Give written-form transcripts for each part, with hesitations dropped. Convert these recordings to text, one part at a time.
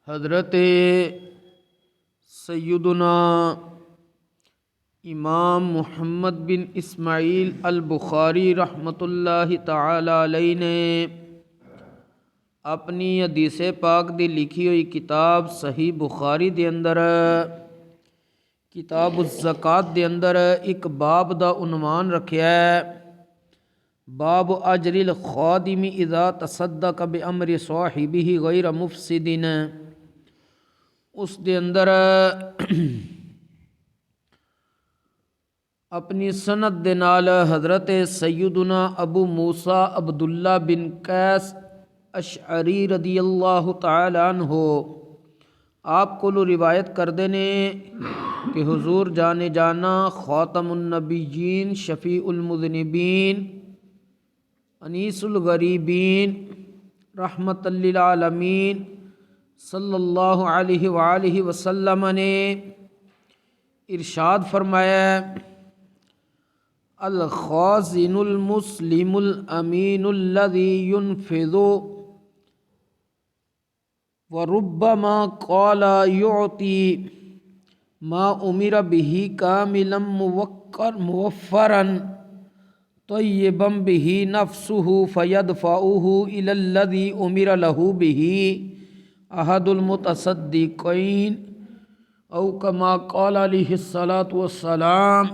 حضرت سیدنا امام محمد بن اسماعیل البخاری رحمۃ اللہ تعالی علیہ نے اپنی حدیث پاک دی لکھی ہوئی کتاب صحیح بخاری دے اندر کتاب الزکات دے اندر ایک باب دا عنوان رکھیا ہے، باب اجر الخادم اذا تصدق بامر صاحبہ غیر مفسد۔ اس دے اندر اپنی سند دے نال حضرت سیدنا ابو موسیٰ عبداللہ بن قیس اشعری رضی اللہ تعالی عنہ آپ کو روایت کردے نے کہ حضور جانے جانا خاتم النبیین شفیع المذنبین انیس الغریبین رحمت للعالمین صلی اللہ علیہ وآلہ وسلم نے ارشاد فرمایا، الخازن المسلم الامین الذی ينفذ وربما قال يعطي ما امر به کاملا موفرا طیبا به نفسه فیدفعه الى الذی امر له به احد المتصدقین او کما قال علیہ الصلاۃ والسلام۔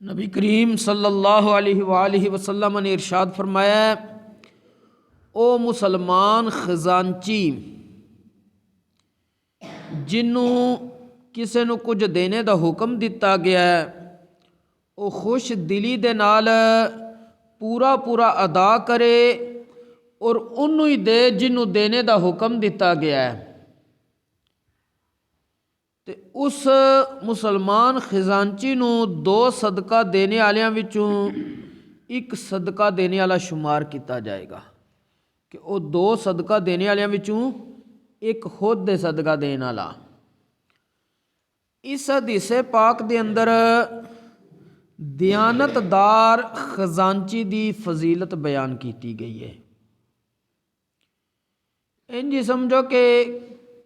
نبی کریم صلی اللہ علیہ وآلہ وسلم نے ارشاد فرمایا، او مسلمان خزانچی جنوں کسے نو کچھ دینے دا حکم دتا گیا ہے، او خوش دلی دے نال پورا ادا کرے اور انہوں ہی دے جنوں دینے دا حکم دتا گیا ہے۔ تے اس مسلمان خزانچی نو دو صدقہ دینے والیاں وچوں ایک صدقہ دینے والا شمار کیتا جائے گا، کہ او دو صدقہ دینے والیاں وچوں ایک خود دے صدقہ دینے والا۔ اس حدیث پاک دے اندر دیانت دار خزانچی دی فضیلت بیان کیتی گئی ہے۔ انجی سمجھو کہ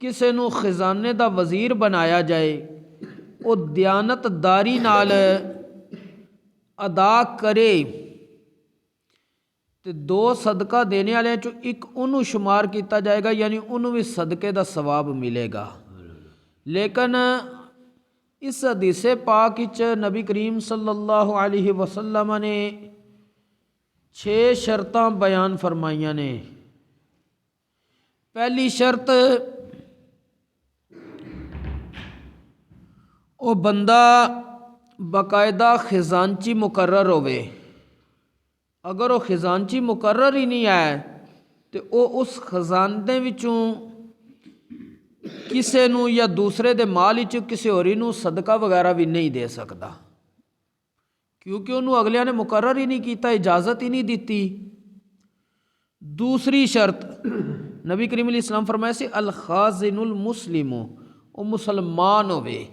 کسے نو خزانے دا وزیر بنایا جائے، او دیانت داری نال ادا کرے تے دو صدقہ دینے والے چوں ایک انہوں شمار کیتا جائے گا، یعنی انہوں بھی صدقے دا ثواب ملے گا۔ لیکن اس حدیث پاک وچ نبی کریم صلی اللہ علیہ وسلم نے 6 شرطاں بیان فرمائیاں نے۔ پہلی شرط، او بندہ باقاعدہ خزانچی مقرر ہوئے۔ اگر وہ خزانچی مقرر ہی نہیں ہے تو وہ اس خزانے وچوں کسے نو یا دوسرے دے مال وچ کسے ہوری نو صدقہ وغیرہ بھی نہیں دے سکتا، کیونکہ انہوں اگلیاں نے مقرر ہی نہیں کیتا، اجازت ہی نہیں دیتی۔ دوسری شرط نبی کریم علیہ السلام فرمایا سی، الخازن المسلم، وہ مسلمان ہوئے۔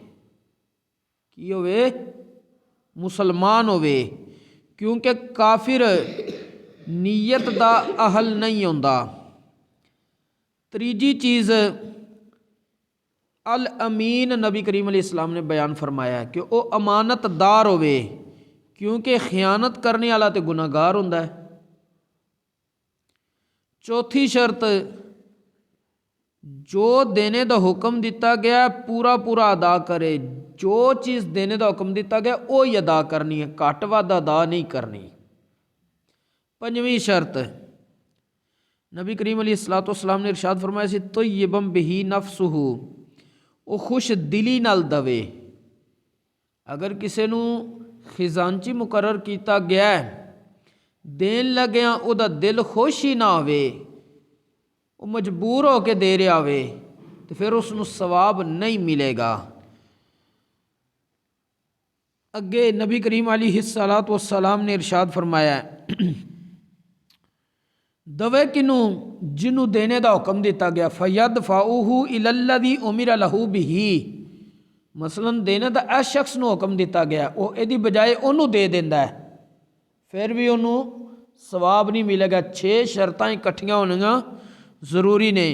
کی ہوئے؟ مسلمان ہوئے، کیونکہ کافر نیت دا اہل نہیں ہوندا۔ تیجی چیز الامین، نبی کریم علیہ السلام نے بیان فرمایا کہ وہ امانت دار ہوئے، کیونکہ خیانت کرنے والا تے گناہ گار ہوندا ہے۔ چوتھی شرط، جو دینے دا حکم دیتا گیا پورا ادا کرے، جو چیز دینے دا حکم دیتا گیا وہی ادا کرنی ہے، گھٹ ود ادا نہیں کرنی۔ پنجویں شرط، نبی کریم علیہ الصلوۃ والسلام نے ارشاد فرمایا سی، طیبا بہ نفسہ، وہ خوش دلی نال دوے۔ اگر کسے نو خزانچی مقرر کیتا گیا ہے، دین لگیاں او دا دل خوش ہی نہ ہوئے، وہ مجبور ہو کے دے رہا ہوئے، تو پھر اس نو ثواب نہیں ملے گا۔ اگے نبی کریم علیہ الصلوۃ والسلام نے ارشاد فرمایا، دوے کنوں جنوں دینے دا حکم دیتا گیا، فَيَدْفَعُهُ إِلَى الَّذِي أُمِرَ لَهُ بِهِ، مثلاً دینے دا اس شخص نو حکم دیتا گیا، وہ ایدی بجائے انہوں دے دیندا ہے، پھر بھی انہوں ਸਵਾਬ ਨਹੀਂ ਮਿਲੇਗਾ। 6 ਸ਼ਰਤਾਂ ਇਕੱਠੀਆਂ ਹੋਣੀਆਂ ਜ਼ਰੂਰੀ ਨੇ,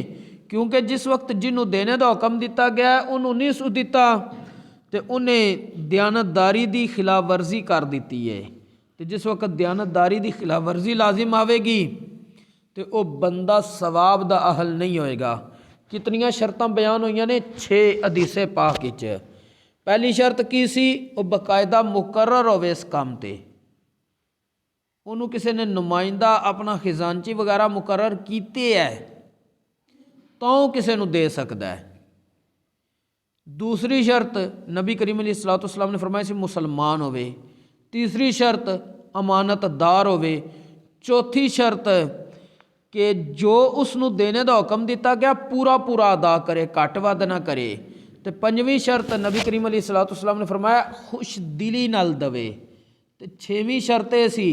ਕਿਉਂਕਿ ਜਿਸ ਵਕਤ ਜਿਹਨੂੰ ਦੇਣੇ ਦਾ ਹੁਕਮ ਦਿੱਤਾ ਗਿਆ ਉਹਨੂੰ ਨਹੀਂ ਸੂ ਦਿੱਤਾ ਤੇ ਉਹਨੇ ਦਿਆਨਤਦਾਰੀ ਦੀ ਖਿਲਾਫ ਵਰਜ਼ੀ ਕਰ ਦਿੱਤੀ ਹੈ। ਤੇ ਜਿਸ ਵਕਤ ਦਿਆਨਤਦਾਰੀ ਦੀ ਖਿਲਾਫ ਵਰਜ਼ੀ ਲਾਜ਼ਮ ਆਵੇਗੀ ਤੇ ਉਹ ਬੰਦਾ ਸਵਾਬ ਦਾ ਅਹਲ ਨਹੀਂ ਹੋਏਗਾ। ਕਿਤਨੀਆਂ ਸ਼ਰਤਾਂ ਬਿਆਨ ਹੋਈਆਂ ਨੇ 6 ਹਦੀਸੇ ਪਾਕ ਵਿੱਚ। ਪਹਿਲੀ ਸ਼ਰਤ ਕੀ ਸੀ? ਉਹ ਬਕਾਇਦਾ ਮੁਕਰਰ ਹੋਵੇ ਇਸ ਕੰਮ ਤੇ, ਉਹਨੂੰ ਕਿਸੇ ਨੇ ਨੁਮਾਇੰਦਾ ਆਪਣਾ ਖਜ਼ਾਨਚੀ ਵਗੈਰਾ ਮੁਕਰਰ ਕੀਤੇ ਹੈ ਤਾਂ ਉਹ ਕਿਸੇ ਨੂੰ ਦੇ ਸਕਦਾ ਹੈ। ਦੂਸਰੀ ਸ਼ਰਤ ਨਬੀ ਕਰੀਮ ਅਲੈਹਿ ਸਲਾਤੁ ਵਸਸਲਾਮ ਨੇ ਫਰਮਾਇਆ ਸੀ ਮੁਸਲਮਾਨ ਹੋਵੇ। ਤੀਸਰੀ ਸ਼ਰਤ ਅਮਾਨਤਦਾਰ ਹੋਵੇ। ਚੌਥੀ ਸ਼ਰਤ ਕਿ ਜੋ ਉਸ ਨੂੰ ਦੇਣੇ ਦਾ ਹੁਕਮ ਦਿੱਤਾ ਗਿਆ ਪੂਰਾ ਪੂਰਾ ਅਦਾ ਕਰੇ, ਘੱਟ ਵੱਧ ਨਾ ਕਰੇ। ਤੇ ਪੰਜਵੀਂ ਸ਼ਰਤ ਨਬੀ ਕਰੀਮ ਅਲੈਹਿ ਸਲਾਤੁ ਵਸਸਲਾਮ ਨੇ ਫਰਮਾਇਆ ਖੁਸ਼ ਦਿਲੀ ਨਾਲ ਦਵੇ। ਤੇ ਛੇਵੀਂ ਸ਼ਰਤ ਇਹ ਸੀ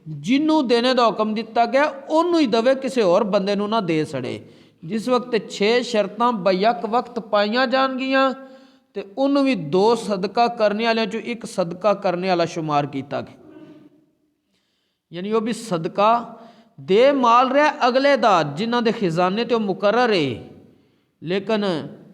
ਜਿਹਨੂੰ ਦੇਣੇ ਦਾ ਹੁਕਮ ਦਿੱਤਾ ਗਿਆ ਉਹਨੂੰ ਹੀ ਦਵੇ, ਕਿਸੇ ਹੋਰ ਬੰਦੇ ਨੂੰ ਨਾ ਦੇ ਸੜੇ। ਜਿਸ ਵਕਤ 6 ਸ਼ਰਤਾਂ ਬਯਕ ਵਕਤ ਪਾਈਆਂ ਜਾਣਗੀਆਂ ਤੇ ਉਹਨੂੰ ਵੀ 2 ਸਦਕਾ ਕਰਨੇ ਵਾਲਿਆਂ ਚੋਂ ਇੱਕ ਸਦਕਾ ਕਰਨੇ ਵਾਲਾ ਸ਼ੁਮਾਰ ਕੀਤਾ ਗਿਆ। ਯਾਨੀ ਉਹ ਵੀ ਸਦਕਾ ਦੇ ਮਾਲ ਰਿਹਾ ਅਗਲੇ ਦਾ ਜਿਨ੍ਹਾਂ ਦੇ ਖਜ਼ਾਨੇ ਤੇ ਉਹ ਮੁਕਰਰ ਹੈ, ਲੇਕਿਨ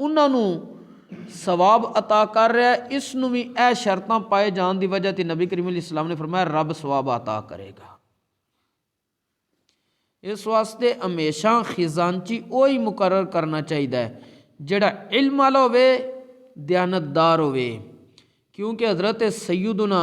ਉਹਨਾਂ ਨੂੰ ਸਵਾਬ ਅਤਾ ਕਰ ਰਿਹਾ, ਇਸ ਨੂੰ ਵੀ ਇਹ ਸ਼ਰਤਾਂ ਪਾਏ ਜਾਣ ਦੀ ਵਜ੍ਹਾ ਤੇ ਨਬੀ ਕਰੀਮ ਅਲੈਹਿ ਸਲਾਮ ਨੇ ਫਰਮਾਇਆ ਰੱਬ ਸਵਾਬ ਅਤਾ ਕਰੇਗਾ। ਇਸ ਵਾਸਤੇ ਹਮੇਸ਼ਾ ਖਜ਼ਾਨਚੀ ਉਹੀ ਮੁਕਰਰ ਕਰਨਾ ਚਾਹੀਦਾ ਹੈ ਜਿਹੜਾ ਇਲਮ ਵਾਲਾ ਹੋਵੇ, ਦਿਆਨਤਦਾਰ ਹੋਵੇ। ਕਿਉਂਕਿ ਹਜ਼ਰਤ ਸੈਯਦੁਨਾ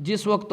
ਜਿਸ ਵਕਤ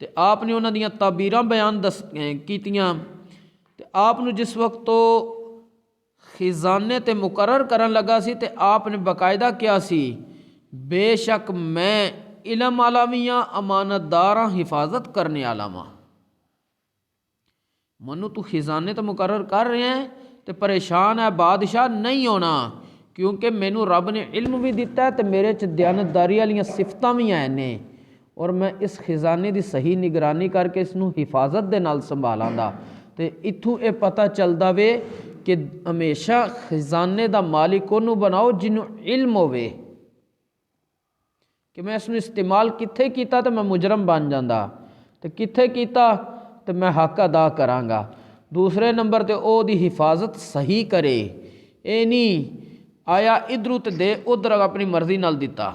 ਤੇ ਆਪ ਨੇ ਉਹਨਾਂ ਦੀਆਂ ਤਾਬੀਰਾਂ ਬਿਆਨ ਕੀਤੀਆਂ ਤੇ ਆਪ ਨੂੰ ਜਿਸ ਵਕਤ ਉਹ ਖਜ਼ਾਨੇ ਤੇ ਮੁਕਰਰ ਕਰਨ ਲੱਗਾ ਸੀ ਤੇ ਆਪ ਨੇ ਬਾਕਾਇਦਾ ਕਿਹਾ ਸੀ ਬੇਸ਼ੱਕ ਮੈਂ ਇਲਮ ਵਾਲਾ ਵੀ ਹਾਂ, ਅਮਾਨਤਦਾਰ ਹਾਂ, ਹਿਫਾਜ਼ਤ ਕਰਨੇ ਵਾਲਾ ਵਾਂ। ਮੈਨੂੰ ਤੂੰ ਖਜ਼ਾਨੇ ਤੇ ਮੁਕਰਰ ਕਰ ਰਿਹਾ ਹੈ ਤੇ ਪਰੇਸ਼ਾਨ ਹੈ, ਬਾਦਸ਼ਾਹ ਨਹੀਂ ਹੋਣਾ, ਕਿਉਂਕਿ ਮੈਨੂੰ ਰੱਬ ਨੇ ਇਲਮ ਵੀ ਦਿੱਤਾ ਹੈ ਤੇ ਮੇਰੇ 'ਚ ਦਿਆਨਤਦਾਰੀ ਵਾਲੀਆਂ ਸਿਫਤਾਂ ਵੀ ਆਏ ਨੇ ਔਰ ਮੈਂ ਇਸ ਖਜ਼ਾਨੇ ਦੀ ਸਹੀ ਨਿਗਰਾਨੀ ਕਰਕੇ ਇਸ ਨੂੰ ਹਿਫਾਜ਼ਤ ਦੇ ਨਾਲ ਸੰਭਾਲਾਂਗਾ। ਤੇ ਇੱਥੋਂ ਇਹ ਪਤਾ ਚੱਲਦਾ ਵੇ ਕਿ ਹਮੇਸ਼ਾ ਖਜ਼ਾਨੇ ਦਾ ਮਾਲਿਕ ਉਹਨੂੰ ਬਣਾਓ ਜਿਹਨੂੰ ਇਲਮ ਹੋਵੇ ਕਿ ਮੈਂ ਇਸ ਨੂੰ ਇਸਤੇਮਾਲ ਕਿੱਥੇ ਕੀਤਾ ਤੇ ਮੈਂ ਮੁਜਰਮ ਬਣ ਜਾਂਦਾ ਤੇ ਕਿੱਥੇ ਕੀਤਾ ਤੇ ਮੈਂ ਹੱਕ ਅਦਾ ਕਰਾਂਗਾ। ਦੂਸਰੇ ਨੰਬਰ ਤੇ ਉਹਦੀ ਹਿਫਾਜ਼ਤ ਸਹੀ ਕਰੇ, ਇਹ ਨਹੀਂ ਆਇਆ ਇਧਰੋਂ ਤੇ ਦੇ ਉਧਰ ਆਪਣੀ ਮਰਜ਼ੀ ਨਾਲ ਦਿੱਤਾ।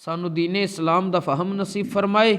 ਸਾਨੂੰ ਦੀਨ ਇਸਲਾਮ ਦਾ ਫਹਮ ਨਸੀਬ ਫਰਮਾਏ